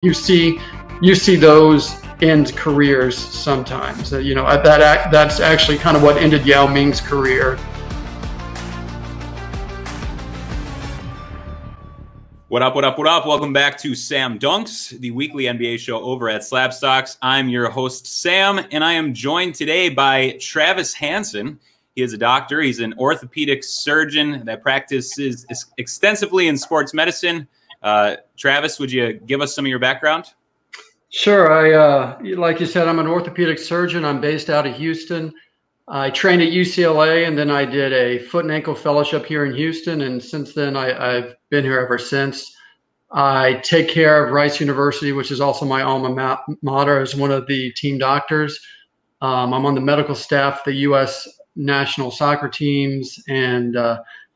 You see those end careers sometimes. That's actually kind of what ended Yao Ming's career. What up, what up, what up? Welcome back to Sam Dunks, the weekly NBA show over at SlabStox. I'm your host, Sam, and I am joined today by Travis Hanson. He is a doctor. He's an orthopedic surgeon that practices extensively in sports medicine. Travis, would you give us some of your background? Sure. Like you said, I'm an orthopedic surgeon. I'm based out of Houston. I trained at UCLA, and then I did a foot and ankle fellowship here in Houston. And since then, I've been here ever since. I take care of Rice University, which is also my alma mater, as one of the team doctors. I'm on the medical staff, the U.S. national soccer teams, and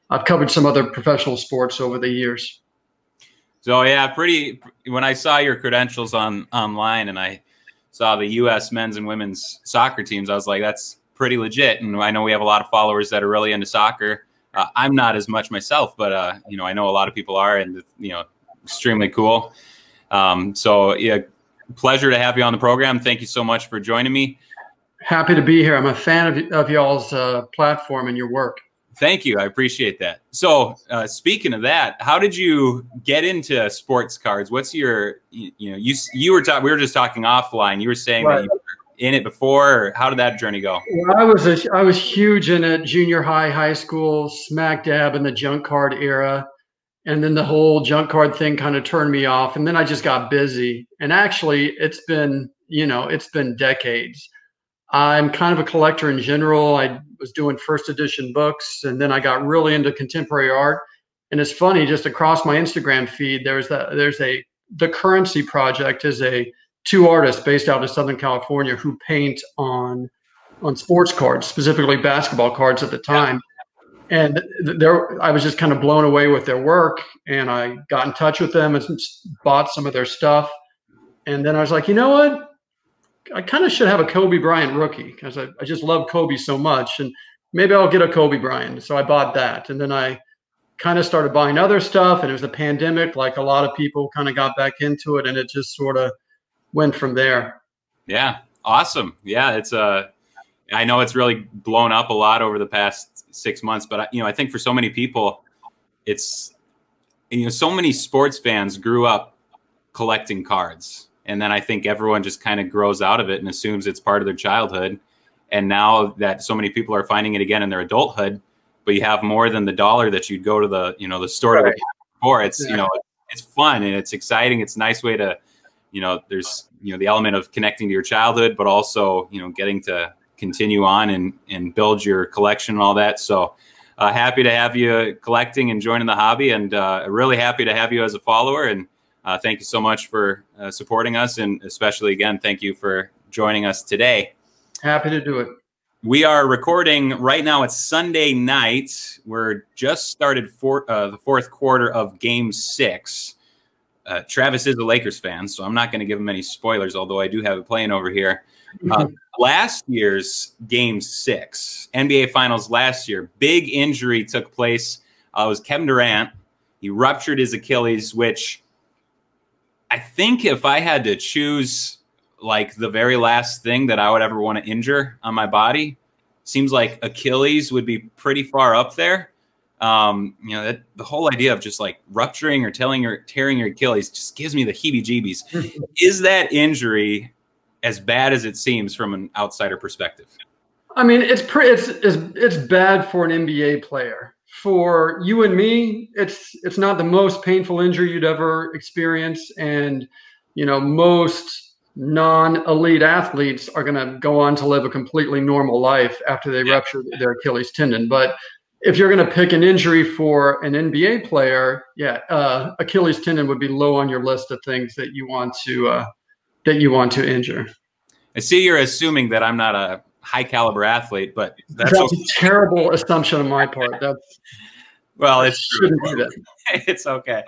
I've covered some other professional sports over the years. So yeah, when I saw your credentials online and I saw the U.S. men's and women's soccer teams, I was like, that's pretty legit. And I know we have a lot of followers that are really into soccer. I'm not as much myself, but I know a lot of people are, and extremely cool. So yeah, pleasure to have you on the program. Thank you so much for joining me. Happy to be here. I'm a fan of y'all's platform and your work. Thank you. I appreciate that. So speaking of that, how did you get into sports cards? What's your, we were just talking offline. You were saying that you were in it before, or how did that journey go? Well, I was huge in it, junior high school, smack dab in the junk card era. And then the whole junk card thing kind of turned me off. And then I just got busy. And actually it's been decades. I'm kind of a collector in general. I was doing first edition books, and then I got really into contemporary art. And it's funny, just across my Instagram feed, The Currency Project is two artists based out of Southern California who paint on sports cards, specifically basketball cards at the time. And I was just kind of blown away with their work, and I got in touch with them and bought some of their stuff. And then I was like, you know what? I kind of should have a Kobe Bryant rookie, because I just love Kobe so much, and maybe I'll get a Kobe Bryant. So I bought that, and then I kind of started buying other stuff, and it was the pandemic. Like a lot of people kind of got back into it, and it just sort of went from there. Yeah. Awesome. Yeah. I know it's really blown up a lot over the past 6 months, but I think for so many people, it's, so many sports fans grew up collecting cards. And then I think everyone just kind of grows out of it and assumes it's part of their childhood. And now that so many people are finding it again in their adulthood, but you have more than the dollar that you'd go to the store to for. It's, it's fun and it's exciting. It's a nice way to, there's, the element of connecting to your childhood, but also, getting to continue on and build your collection and all that. So happy to have you collecting and joining the hobby, and really happy to have you as a follower. And thank you so much for supporting us. And especially, again, thank you for joining us today. Happy to do it. We are recording right now. It's Sunday night. We're just started the fourth quarter of Game 6. Travis is a Lakers fan, so I'm not going to give him any spoilers, although I do have it playing over here. Last year's Game 6, NBA Finals last year, big injury took place. It was Kevin Durant. He ruptured his Achilles, which I think if I had to choose like the very last thing that I would ever want to injure on my body, seems like Achilles would be pretty far up there. The whole idea of just like rupturing or tearing your Achilles just gives me the heebie-jeebies. Is that injury as bad as it seems from an outsider perspective? I mean, it's bad for an NBA player. For you and me, it's not the most painful injury you'd ever experience. And, most non-elite athletes are going to go on to live a completely normal life after they rupture their Achilles tendon. But if you're going to pick an injury for an NBA player, Achilles tendon would be low on your list of things that you want to injure. I see you're assuming that I'm not a high caliber athlete, but that's a terrible assumption on my part. It's true. Shouldn't do that. It's okay.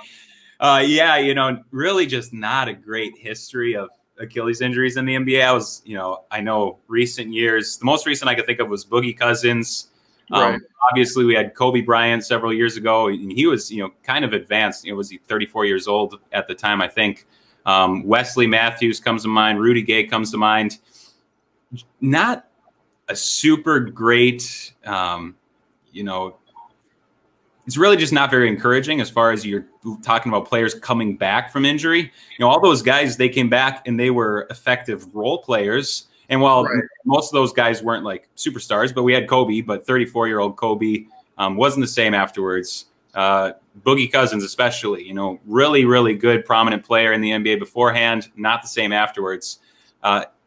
Really just not a great history of Achilles injuries in the NBA. I know recent years, the most recent I could think of was Boogie Cousins. Right. Obviously, we had Kobe Bryant several years ago. He was, kind of advanced. Was he 34 years old at the time, I think. Wesley Matthews comes to mind. Rudy Gay comes to mind. Not a super great, you know, it's really just not very encouraging as far as you're talking about players coming back from injury. You know, all those guys, they came back and they were effective role players. And while most of those guys weren't like superstars, but we had Kobe, but 34-year-old Kobe wasn't the same afterwards. Boogie Cousins especially, you know, really, really good, prominent player in the NBA beforehand, not the same afterwards.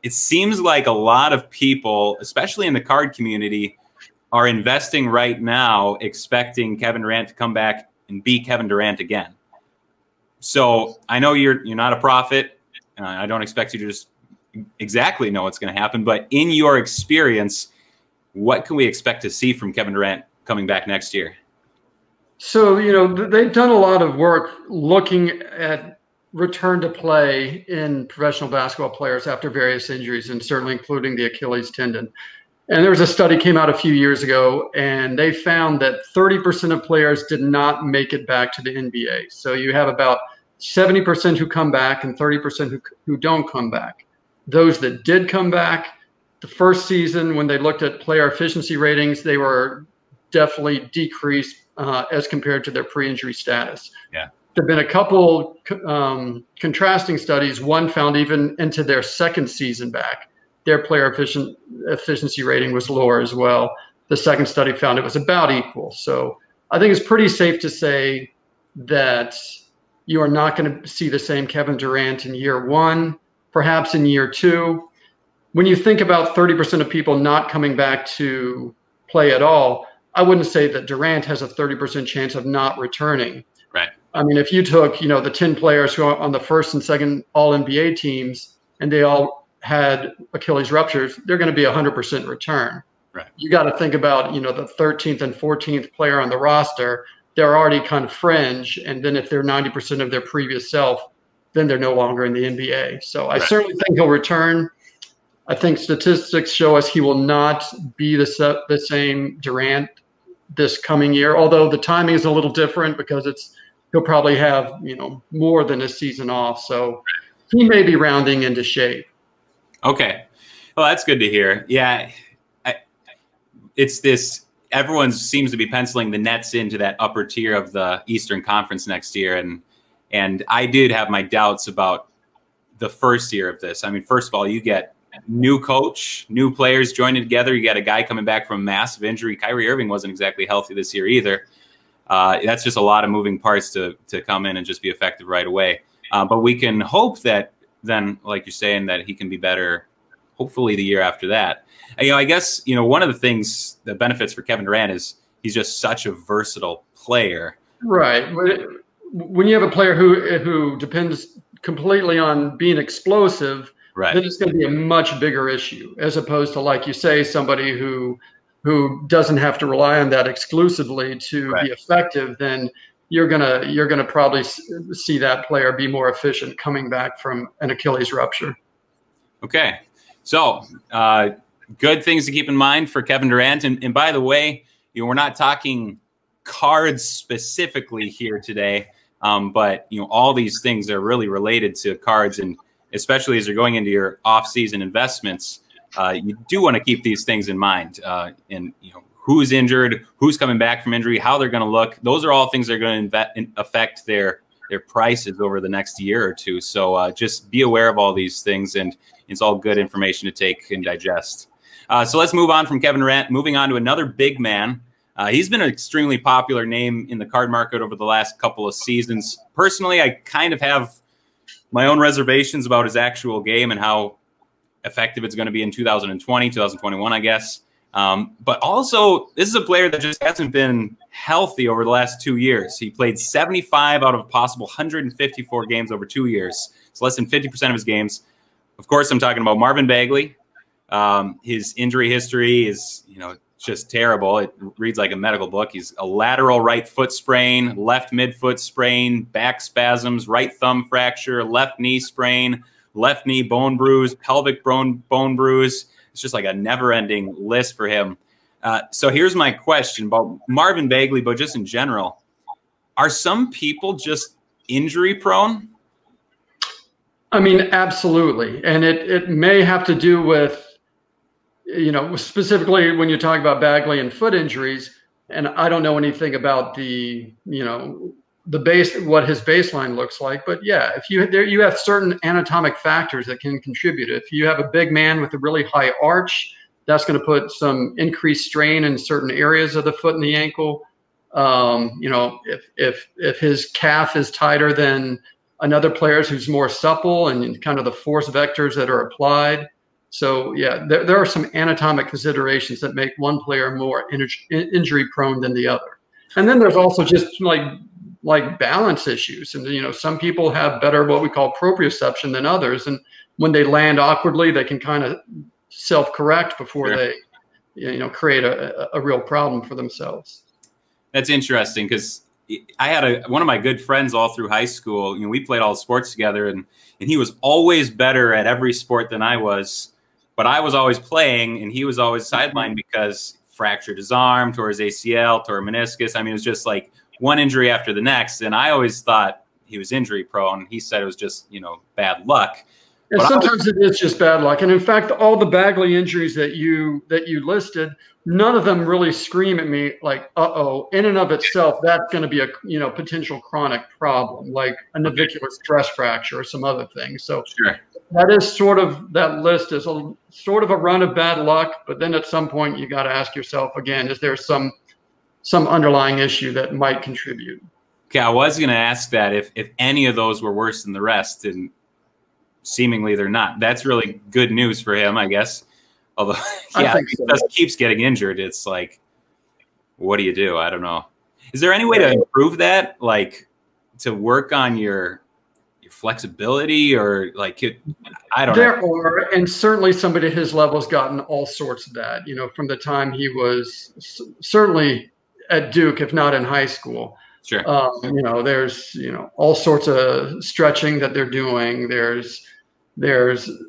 It seems like a lot of people, especially in the card community, are investing right now expecting Kevin Durant to come back and be Kevin Durant again. So I know you're not a prophet. I don't expect you to just exactly know what's going to happen, but in your experience, what can we expect to see from Kevin Durant coming back next year? So, you know, they've done a lot of work looking at return to play in professional basketball players after various injuries, and certainly including the Achilles tendon. And there was a study came out a few years ago, and they found that 30% of players did not make it back to the NBA. So you have about 70% who come back and 30% who don't come back. Those that did come back, the first season when they looked at player efficiency ratings, they were definitely decreased as compared to their pre-injury status. Yeah. There have been a couple contrasting studies. One found even into their second season back, their player efficiency rating was lower as well. The second study found it was about equal. So I think it's pretty safe to say that you are not going to see the same Kevin Durant in year one, perhaps in year two. When you think about 30% of people not coming back to play at all, I wouldn't say that Durant has a 30% chance of not returning. Right. I mean, if you took, you know, the 10 players who are on the first and second All-NBA teams and they all had Achilles ruptures, they're going to be 100% return. Right. You got to think about, you know, the 13th and 14th player on the roster, they're already kind of fringe. And then if they're 90% of their previous self, then they're no longer in the NBA. So I certainly think he'll return. I think statistics show us he will not be the same Durant this coming year, although the timing is a little different because he'll probably have, you know, more than a season off. So he may be rounding into shape. Okay. Well, that's good to hear. Yeah. It's this, everyone seems to be penciling the Nets into that upper tier of the Eastern Conference next year. And I did have my doubts about the first year of this. I mean, first of all, you get new coach, new players joining together. You got a guy coming back from a massive injury. Kyrie Irving wasn't exactly healthy this year either. That's just a lot of moving parts to come in and just be effective right away. But we can hope that then, like you're saying, that he can be better, hopefully the year after that. And, you know, I guess, you know, one of the things that benefits for Kevin Durant is he's just such a versatile player. Right. When you have a player who depends completely on being explosive, then it's going to be a much bigger issue, as opposed to, like you say, somebody who doesn't have to rely on that exclusively to be effective. Then you're gonna probably see that player be more efficient coming back from an Achilles rupture. Okay, so good things to keep in mind for Kevin Durant. And by the way, you know, we're not talking cards specifically here today, but you know, all these things are really related to cards, and especially as you're going into your off-season investments, you do want to keep these things in mind. And you know, who's injured, who's coming back from injury, how they're going to look. Those are all things that are going to affect their prices over the next year or two. So just be aware of all these things, and it's all good information to take and digest. So let's move on from Kevin Durant, moving on to another big man. He's been an extremely popular name in the card market over the last couple of seasons. Personally, I kind of have my own reservations about his actual game and how effective it's going to be in 2020, 2021, I guess. But also, this is a player that just hasn't been healthy over the last 2 years. He played 75 out of a possible 154 games over 2 years. It's less than 50% of his games. Of course, I'm talking about Marvin Bagley. His injury history is, you know, just terrible. It reads like a medical book. He's a lateral right foot sprain, left midfoot sprain, back spasms, right thumb fracture, left knee sprain, left knee bone bruise, pelvic bone bruise. It's just like a never-ending list for him. So here's my question about Marvin Bagley, but just in general. Are some people just injury prone? I mean, absolutely. And it may have to do with, specifically when you talk about Bagley and foot injuries, and I don't know anything about what his baseline looks like, but yeah, if you have certain anatomic factors that can contribute. If you have a big man with a really high arch, that's going to put some increased strain in certain areas of the foot and the ankle. If his calf is tighter than another player's who's more supple, and kind of the force vectors that are applied. So yeah, there are some anatomic considerations that make one player more injury prone than the other. And then there's also just like balance issues. And some people have better what we call proprioception than others. And when they land awkwardly, they can kind of self-correct before Sure. they create a real problem for themselves. That's interesting because I had one of my good friends all through high school. We played all sports together, and he was always better at every sport than I was. But I was always playing, and he was always sidelined because fractured his arm, tore his ACL, tore a meniscus. I mean, it was just like one injury after the next. And I always thought he was injury prone. He said it was just, bad luck. And sometimes it is just bad luck. And in fact, all the Bagley injuries that you listed, none of them really scream at me like, uh-oh, in and of itself, that's going to be a potential chronic problem, like a navicular stress fracture or some other thing. So Sure. that is that list is sort of a run of bad luck. But then at some point, you got to ask yourself again, is there some underlying issue that might contribute? Okay, I was going to ask that if any of those were worse than the rest, and seemingly they're not. That's really good news for him, I guess. Although, yeah, he just keeps getting injured. It's like, what do you do? I don't know. Is there any way to improve that, like to work on your flexibility, or like I don't know. There are, and certainly somebody at his level has gotten all sorts of that. From the time he was certainly at Duke, if not in high school. Sure. There's all sorts of stretching that they're doing. There's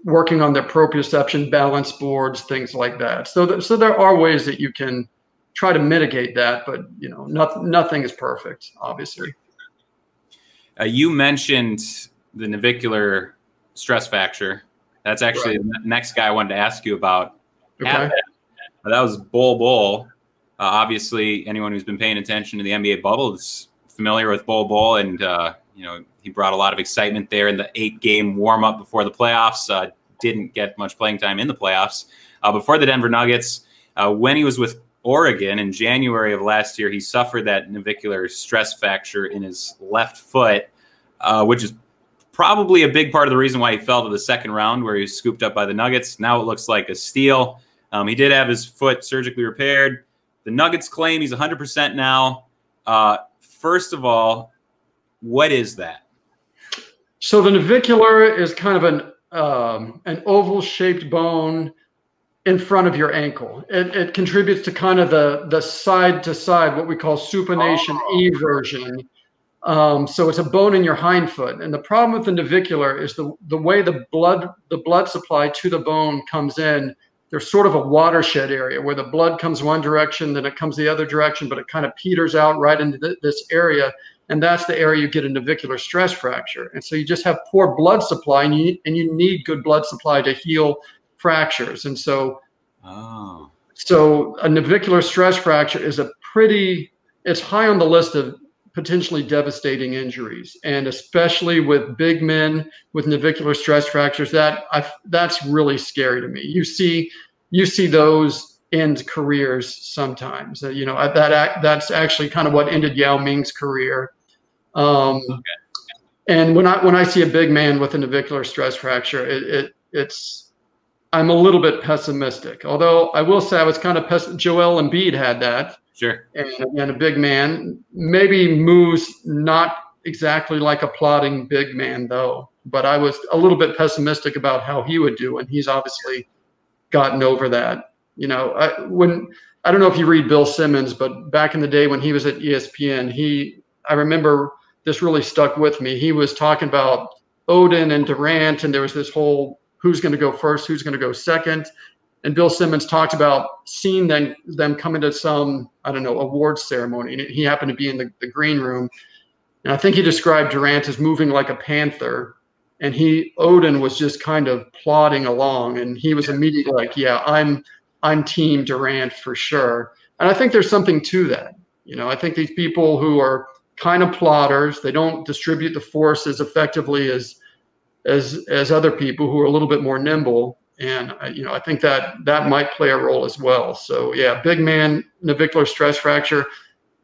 working on their proprioception, balance boards, things like that. So there are ways that you can try to mitigate that, but nothing is perfect, obviously. You mentioned the navicular stress fracture. That's actually the next guy I wanted to ask you about. Okay. That was Bol. Obviously, anyone who's been paying attention to the NBA bubble is familiar with Bol, and he brought a lot of excitement there in the 8-game warm-up before the playoffs. Didn't get much playing time in the playoffs. Before the Denver Nuggets, when he was with Oregon in January of last year, he suffered that navicular stress fracture in his left foot, which is probably a big part of the reason why he fell to the second round, where he was scooped up by the Nuggets. Now it looks like a steal. He did have his foot surgically repaired. The Nuggets claim he's 100% now. First of all, what is that? So the navicular is kind of an oval-shaped bone in front of your ankle. It contributes to kind of the side-to-side, what we call supination eversion. So it's a bone in your hind foot. And the problem with the navicular is the way the blood supply to the bone comes in. There's sort of a watershed area where the blood comes one direction, then it comes the other direction, but it kind of peters out right into this area. And that's the area you get a navicular stress fracture. And so you just have poor blood supply, and you need good blood supply to heal fractures. And so, so a navicular stress fracture is it's high on the list of potentially devastating injuries. And especially with big men with navicular stress fractures, that's really scary to me. You see those end careers sometimes. That's actually kind of what ended Yao Ming's career. And when I see a big man with a navicular stress fracture, I'm a little bit pessimistic. Although I will say I was kind of Joel Embiid had that. Sure. And a big man maybe moves not exactly like a plodding big man though. But I was a little bit pessimistic about how he would do, and he's obviously gotten over that. I don't know if you read Bill Simmons, but back in the day when he was at ESPN, I remember this really stuck with me. He was talking about Odin and Durant, and there was this whole who's going to go first, who's going to go second. And Bill Simmons talked about seeing them come into some, awards ceremony. And he happened to be in the green room. And I think he described Durant as moving like a panther. and Odin was just kind of plodding along, and he was immediately like, yeah, I'm team Durant for sure. And I think there's something to that. I think these people who are kind of plodders, they don't distribute the force as effectively as other people who are a little bit more nimble. And I think that might play a role as well. So yeah, big man, navicular stress fracture.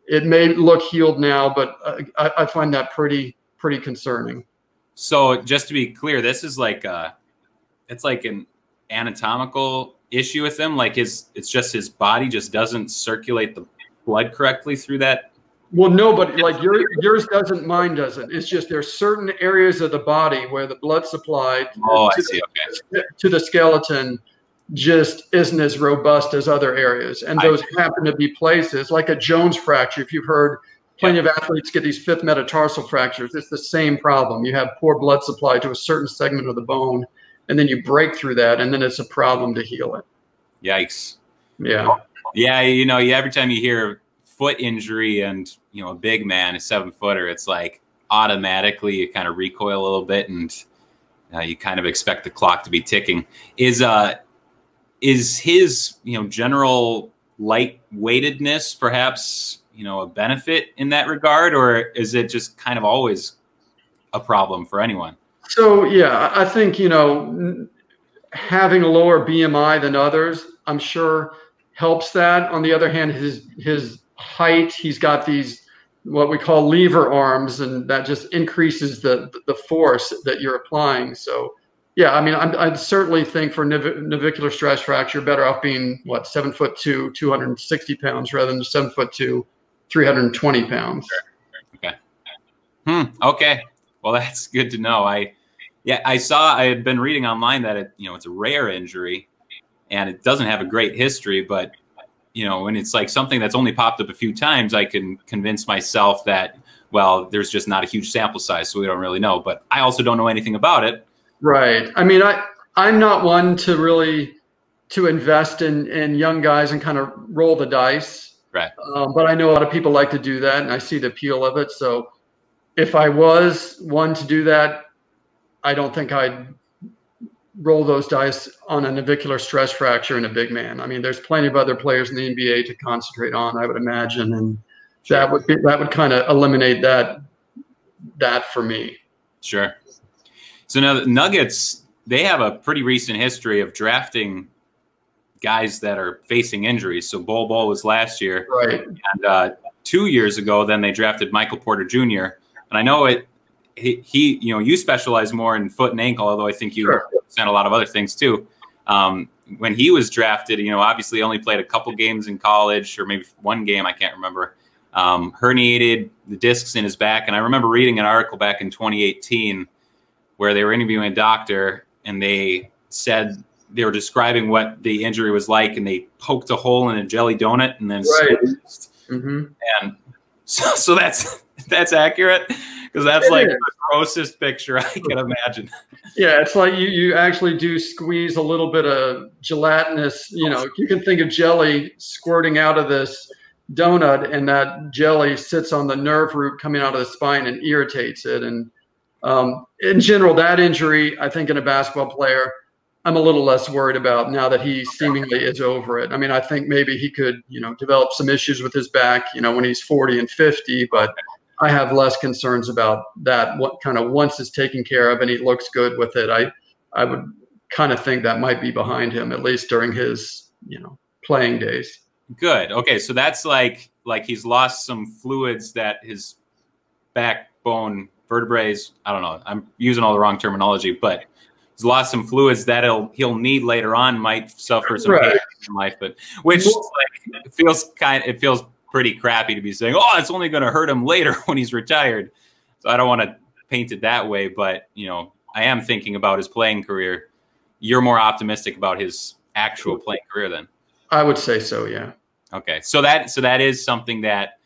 It may look healed now, but I find that pretty concerning. So just to be clear, this is it's like an anatomical issue with him. Like it's just his body just doesn't circulate the blood correctly through that. Well, no, but like yours doesn't, mine doesn't. It's just there's certain areas of the body where the blood supply to the skeleton just isn't as robust as other areas. And those happen to be places like a Jones fracture. If you've heard plenty of athletes get these fifth metatarsal fractures, it's the same problem. You have poor blood supply to a certain segment of the bone, and then you break through that, and then it's a problem to heal it. Yikes. Yeah. Yeah, every time you hear foot injury and, a big man, a 7-footer, it's like automatically you kind of recoil a little bit, and you kind of expect the clock to be ticking. Is his, general lightweightedness perhaps, a benefit in that regard, or is it just kind of always a problem for anyone? So, yeah, I think, having a lower BMI than others, I'm sure helps that. On the other hand, his height, he's got these what we call lever arms, and that just increases the force that you're applying. So yeah, I mean, I'd certainly think for navicular stress fracture, better off being 7'2", 260 pounds, rather than 7'2", 320 pounds. Okay. Okay. Well, that's good to know. I had been reading online that it's a rare injury, and it doesn't have a great history, but when it's like something that's only popped up a few times, I can convince myself that, well, there's just not a huge sample size, so we don't really know. But I also don't know anything about it. Right. I mean, I'm not one to invest in young guys and kind of roll the dice. Right. But I know a lot of people like to do that, and I see the appeal of it. So if I was one to do that, I don't think I'd roll those dice on a navicular stress fracture in a big man. I mean, there's plenty of other players in the NBA to concentrate on, I would imagine, and sure, that would kind of eliminate that for me. Sure. So now the Nuggets, they have a pretty recent history of drafting guys that are facing injuries. So Bol was last year, right? And 2 years ago, then they drafted Michael Porter Jr. And I know he you specialize more in foot and ankle, although I think you sent a lot of other things too. When he was drafted, obviously only played a couple games in college, or maybe one game, I can't remember. Herniated the discs in his back. And I remember reading an article back in 2018 where they were interviewing a doctor, and they said they were describing what the injury was like, and they poked a hole in a jelly donut and then and so that's accurate, because that's like the grossest picture I can imagine. Yeah, it's like you actually do squeeze a little bit of gelatinous, you can think of jelly squirting out of this donut, and that jelly sits on the nerve root coming out of the spine and irritates it. And in general, that injury, I think in a basketball player, I'm a little less worried about now that he seemingly is over it. I mean, I think maybe he could, develop some issues with his back, when he's 40 and 50, but I have less concerns about that. What kind of once it's taken care of and he looks good with it, I would kind of think that might be behind him, at least during his, playing days. Good. Okay. So that's like he's lost some fluids that his backbone vertebrae, I don't know, I'm using all the wrong terminology, but he's lost some fluids that he'll need later on, might suffer some pain in life, but which it feels pretty crappy to be saying, oh, it's only going to hurt him later when he's retired. So I don't want to paint it that way, but I am thinking about his playing career. You're more optimistic about his actual playing career then? I would say so, yeah. Okay, so that is something that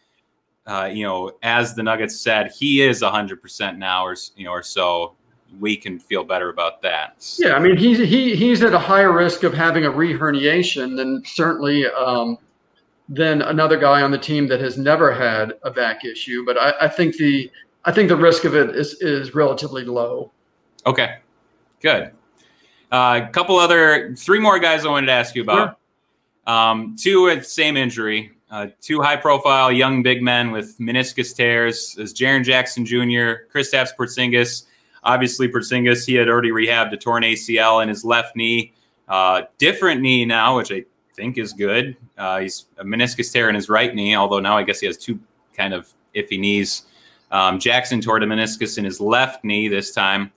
as the Nuggets said, he is 100% now, or so. We can feel better about that. Yeah, I mean, he's at a higher risk of having a reherniation than certainly than another guy on the team that has never had a back issue. But I think the risk of it is relatively low. Okay, good. Three more guys I wanted to ask you about. Sure. Two with same injury. Two high-profile young big men with meniscus tears. As Jaren Jackson Jr., Kristaps Porzingis. Obviously, Porzingis, he had already rehabbed a torn ACL in his left knee. Different knee now, which I think is good. He's a meniscus tear in his right knee, although now I guess he has two kind of iffy knees. Jackson tore the meniscus in his left knee this time.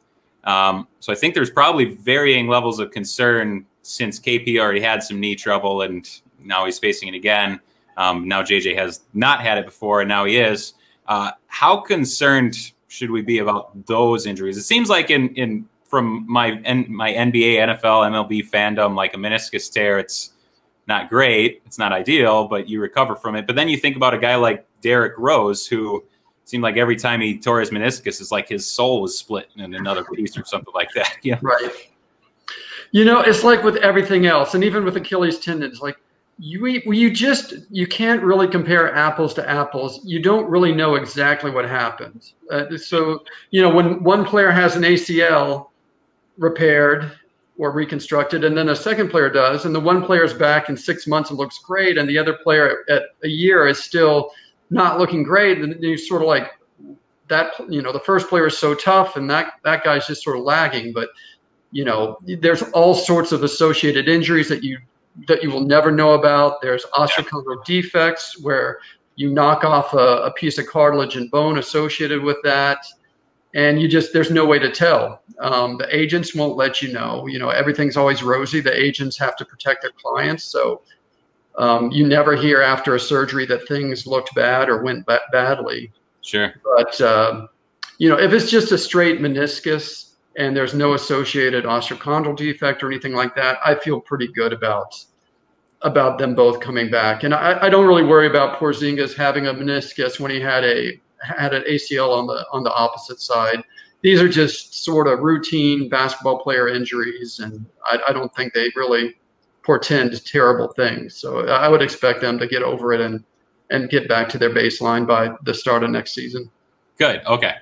So I think there's probably varying levels of concern since KP already had some knee trouble and now he's facing it again. Now JJ has not had it before and now he is. How concerned should we be about those injuries? It seems like from my NBA, NFL, MLB fandom, like a meniscus tear, it's not great. It's not ideal, but you recover from it. But then you think about a guy like Derrick Rose, who seemed like every time he tore his meniscus, it's like his soul was split in another piece or something like that. Yeah. Right. You know, it's like with everything else, and even with Achilles tendons, like you can't really compare apples to apples. You don't really know exactly what happened. So, you know, when one player has an ACL repaired or reconstructed, and then a second player does, and the one player is back in 6 months and looks great, and the other player at a year is still not looking great, and you sort of like that, you know, the first player is so tough and that guy's just sort of lagging. But, you know, there's all sorts of associated injuries that you will never know about. There's osteochondral defects where you knock off a piece of cartilage and bone associated with that. And there's no way to tell. The agents won't let you know. You know, everything's always rosy. The agents have to protect their clients. So you never hear after a surgery that things looked bad or went badly. Sure. But, you know, if it's just a straight meniscus and there's no associated osteochondral defect or anything like that, I feel pretty good about them both coming back. And I don't really worry about Porzingis having a meniscus when he had an ACL on the opposite side. These are just sort of routine basketball player injuries, and I don't think they really portend terrible things. So I would expect them to get over it and get back to their baseline by the start of next season. Good. Okay.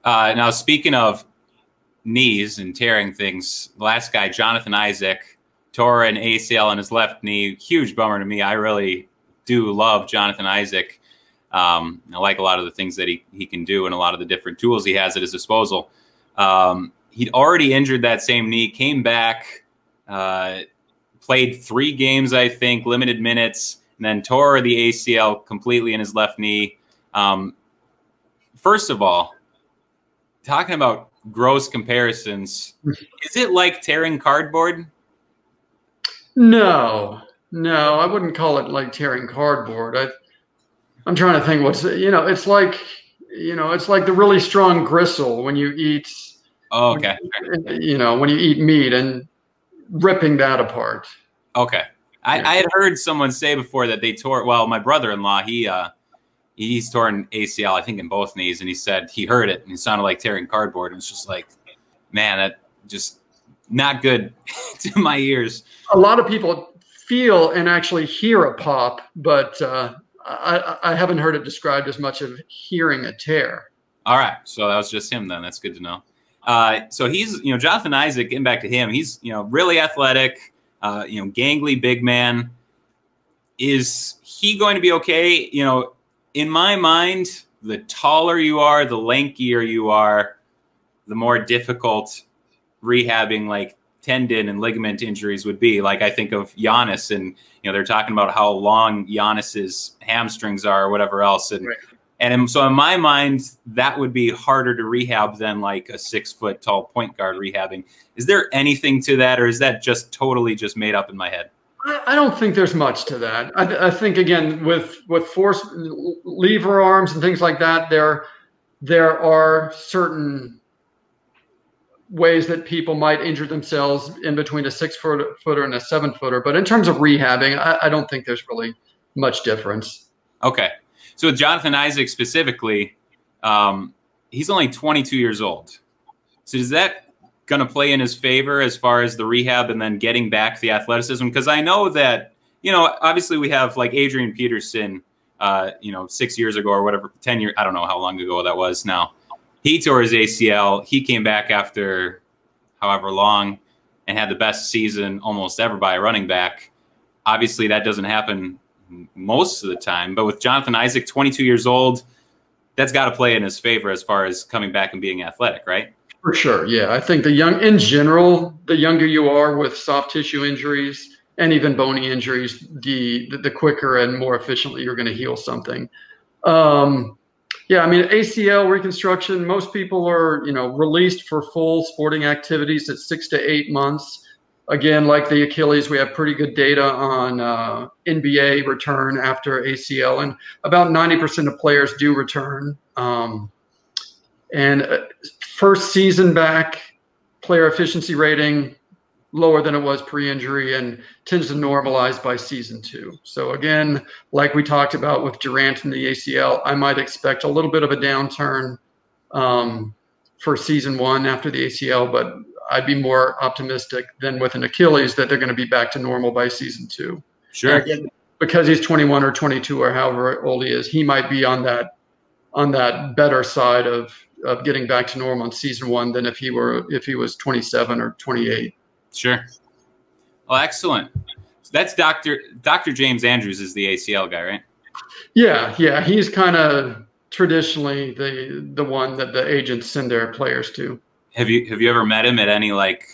Now, speaking of knees and tearing things, the last guy, Jonathan Isaac, tore an ACL in his left knee. Huge bummer to me. I really do love Jonathan Isaac. I like a lot of the things that he can do and a lot of the different tools he has at his disposal. He'd already injured that same knee, came back, played 3 games, I think, limited minutes, and then tore the ACL completely in his left knee. First of all, talking about gross comparisons, is it like tearing cardboard? No, I wouldn't call it like tearing cardboard. I'm trying to think it's like the really strong gristle when you eat. Oh, okay. When you eat meat and ripping that apart. Okay. I had heard someone say before that they tore, well, my brother-in-law, he's torn ACL, I think in both knees. And he said he heard it and it sounded like tearing cardboard. And it's just like, man, that just not good to my ears. A lot of people feel and actually hear a pop, but I haven't heard it described as much of hearing a tear. All right. So that was just him then. That's good to know. So he's, Jonathan Isaac, getting back to him, he's, really athletic, gangly big man. Is he going to be okay? In my mind, the taller you are, the lankier you are, the more difficult rehabbing like tendon and ligament injuries would be. Like I think of Giannis and, they're talking about how long Giannis's hamstrings are or whatever else. And, right. And so in my mind, that would be harder to rehab than like a 6 foot tall point guard rehabbing. Is there anything to that, or is that just totally just made up in my head? I don't think there's much to that. I think, again, with force lever arms and things like that, there are certain ways that people might injure themselves in between a 6 footer and a 7 footer. But in terms of rehabbing, I don't think there's really much difference. Okay. So with Jonathan Isaac specifically, he's only 22 years old. So is that going to play in his favor as far as the rehab and then getting back the athleticism? Because I know that, obviously we have like Adrian Peterson, 6 years ago or whatever, 10 years, I don't know how long ago that was now. He tore his ACL. He came back after however long and had the best season almost ever by a running back. Obviously, that doesn't happen most of the time. But with Jonathan Isaac, 22 years old, that's got to play in his favor as far as coming back and being athletic, right? For sure, yeah. I think in general, the younger you are with soft tissue injuries and even bony injuries, the quicker and more efficiently you're going to heal something. Yeah, I mean, ACL reconstruction, most people are, released for full sporting activities at 6 to 8 months. Again, like the Achilles, we have pretty good data on NBA return after ACL, and about 90% of players do return. And first season back, player efficiency rating lower than it was pre-injury and tends to normalize by season 2. So again, like we talked about with Durant and the ACL, I might expect a little bit of a downturn for season 1 after the ACL, but I'd be more optimistic than with an Achilles that they're going to be back to normal by season 2. Sure. And again, because he's 21 or 22 or however old he is, he might be on that better side of getting back to normal in season 1 than if he was 27 or 28. Sure. Well, excellent. So that's Dr. James Andrews is the ACL guy, right? Yeah. He's kind of traditionally the one that the agents send their players to. Have you ever met him at any like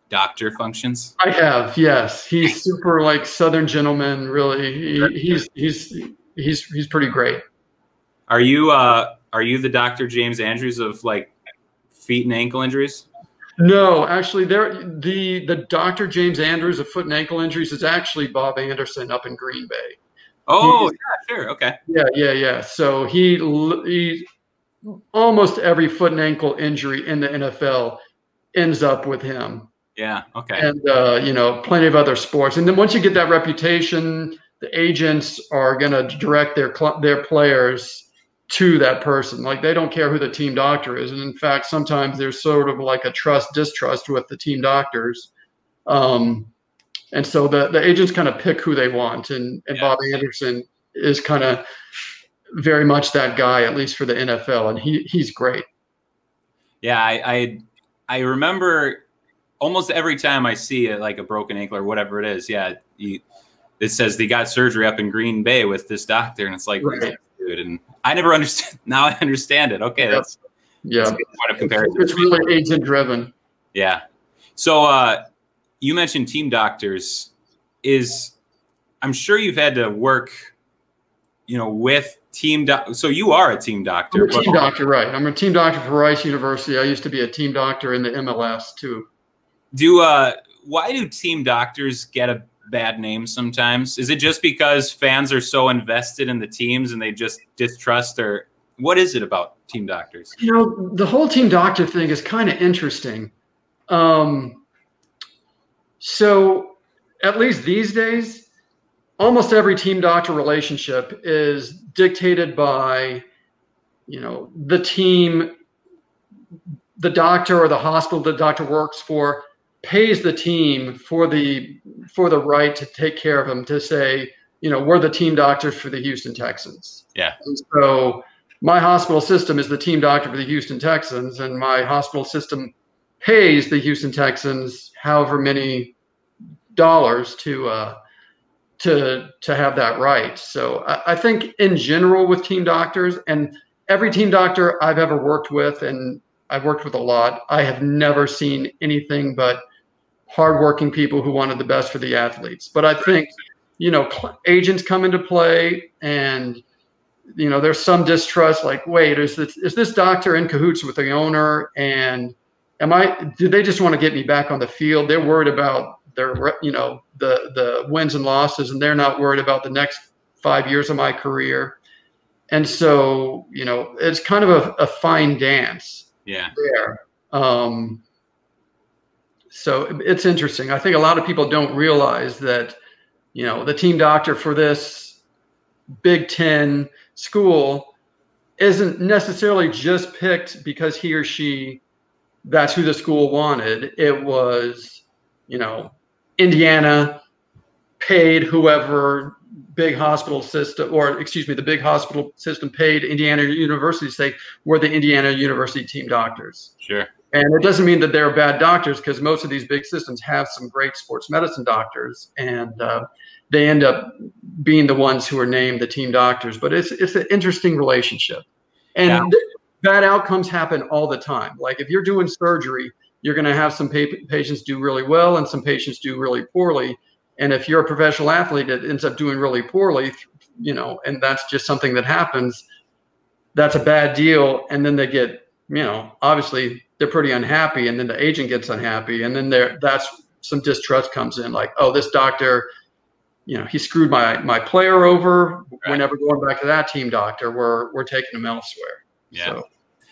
doctor functions? I have, yes. He's super like Southern gentleman. Really, he's pretty great. Are you the Dr. James Andrews of like feet and ankle injuries? No, actually, the Dr. James Andrews of foot and ankle injuries is actually Bob Anderson up in Green Bay. Oh, yeah, sure, okay. Yeah. So he almost every foot and ankle injury in the NFL ends up with him. Yeah, okay. And plenty of other sports. And then once you get that reputation, the agents are going to direct their players to that person. Like they don't care who the team doctor is. And in fact, sometimes there's sort of like a distrust with the team doctors. And so the agents kind of pick who they want. And Bob Anderson is kind of very much that guy, at least for the NFL. And he's great. Yeah. I remember almost every time I see like a broken ankle or whatever it is. Yeah. It says they got surgery up in Green Bay with this doctor. And it's like, right. Dude, and I never understood. Now I understand it. Okay, that's a good point of comparison. It's really agent driven. Yeah. So you mentioned team doctors. I'm sure you've had to work, with team. So you are a team doctor. I'm a team doctor, right? I'm a team doctor for Rice University. I used to be a team doctor in the MLS too. Why do team doctors get a bad name sometimes? Is it just because fans are so invested in the teams and they just distrust, or what is it about team doctors? The whole team doctor thing is kind of interesting. So at least these days, almost every team doctor relationship is dictated by, the team, the doctor or the hospital the doctor works for pays the team for the right to take care of them, to say, we're the team doctors for the Houston Texans. Yeah. And so my hospital system is the team doctor for the Houston Texans, and my hospital system pays the Houston Texans however many dollars to have that right. So I think in general with team doctors, and every team doctor I've ever worked with, and I've worked with a lot, I have never seen anything but hardworking people who wanted the best for the athletes. But I think, agents come into play, and, there's some distrust, like, wait, is this doctor in cahoots with the owner? And do they just want to get me back on the field? They're worried about their, the wins and losses, and they're not worried about the next 5 years of my career. And so, it's kind of a fine dance there. So it's interesting. I think a lot of people don't realize that, the team doctor for this Big Ten school isn't necessarily just picked because he or she, that's who the school wanted. It was, Indiana paid whoever big hospital system, or excuse me, the big hospital system paid Indiana University to say we're the Indiana University team doctors. Sure. And it doesn't mean that they're bad doctors, because most of these big systems have some great sports medicine doctors, and they end up being the ones who are named the team doctors. But it's an interesting relationship, and bad outcomes happen all the time. Like if you're doing surgery, you're going to have some patients do really well and some patients do really poorly. And if you're a professional athlete that ends up doing really poorly, you know, and that's just something that happens, that's a bad deal. And then they get, you know, obviously they're pretty unhappy, and then the agent gets unhappy, and then that's some distrust comes in, like, oh, this doctor, you know, he screwed my player over. Right. We're never going back to that team doctor. We're taking him elsewhere. Yeah. So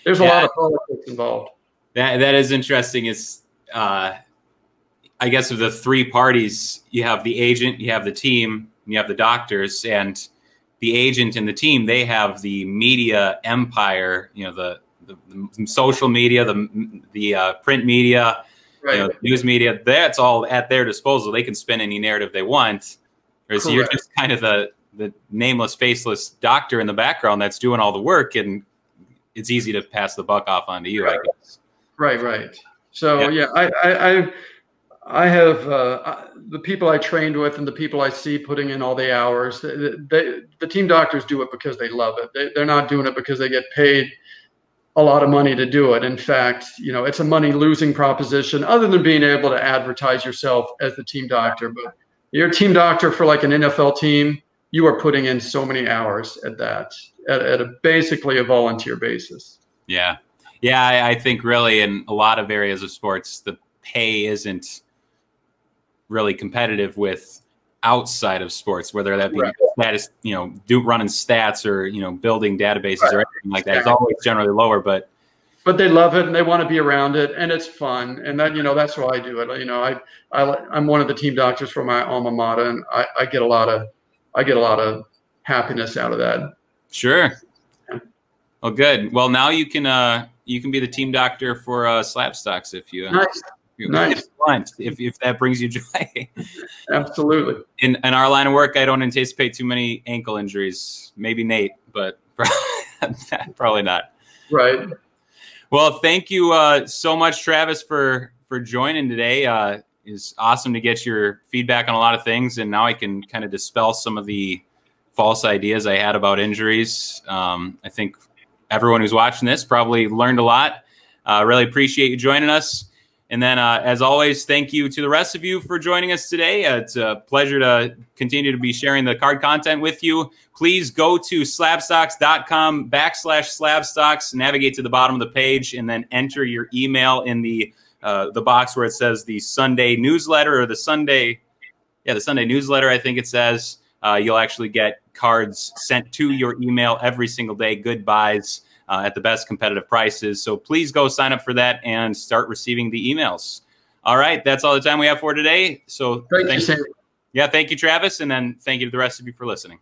there's a lot of politics involved. That is interesting. It's I guess of the three parties, you have the agent, you have the team, and you have the doctors. And the agent and the team, they have the media empire, you know, the social media, the print media, right. You know, news media. That's all at their disposal. They can spin any narrative they want. Whereas you're just kind of the nameless, faceless doctor in the background that's doing all the work, and it's easy to pass the buck off onto you, right. I guess. Right. So yeah, I have the people I trained with and the people I see putting in all the hours. The team doctors do it because they love it. They're not doing it because they get paid a lot of money to do it. In fact, you know, it's a money losing proposition, other than being able to advertise yourself as the team doctor. But you're a team doctor for like an NFL team, you are putting in so many hours at that, at basically a volunteer basis. Yeah. I think really in a lot of areas of sports, the pay isn't really competitive with outside of sports, whether that be status, you know, running stats, or, you know, building databases, or anything like that. It's always generally lower, but they love it and they want to be around it, and it's fun. And that, you know, that's why I do it. You know, I'm one of the team doctors for my alma mater, and I get a lot of happiness out of that. Sure. Yeah. Well, good. Well, now you can be the team doctor for SlabStox if you nice. If that brings you joy. Absolutely. In our line of work, I don't anticipate too many ankle injuries. Maybe Nate, but probably not. Right. Well, thank you so much, Travis, for joining today. It's awesome to get your feedback on a lot of things, and now I can kind of dispel some of the false ideas I had about injuries. I think everyone who's watching this probably learned a lot. Really appreciate you joining us. And then, as always, thank you to the rest of you for joining us today. It's a pleasure to continue to be sharing the card content with you. Please go to slabstox.com/slabstox, navigate to the bottom of the page, and then enter your email in the box where it says the Sunday newsletter, or the Sunday newsletter, I think it says. You'll actually get cards sent to your email every single day. Good buys. At the best competitive prices. So please go sign up for that and start receiving the emails. All right. That's all the time we have for today. So thank you, Sam. Yeah. Thank you, Travis. And then thank you to the rest of you for listening.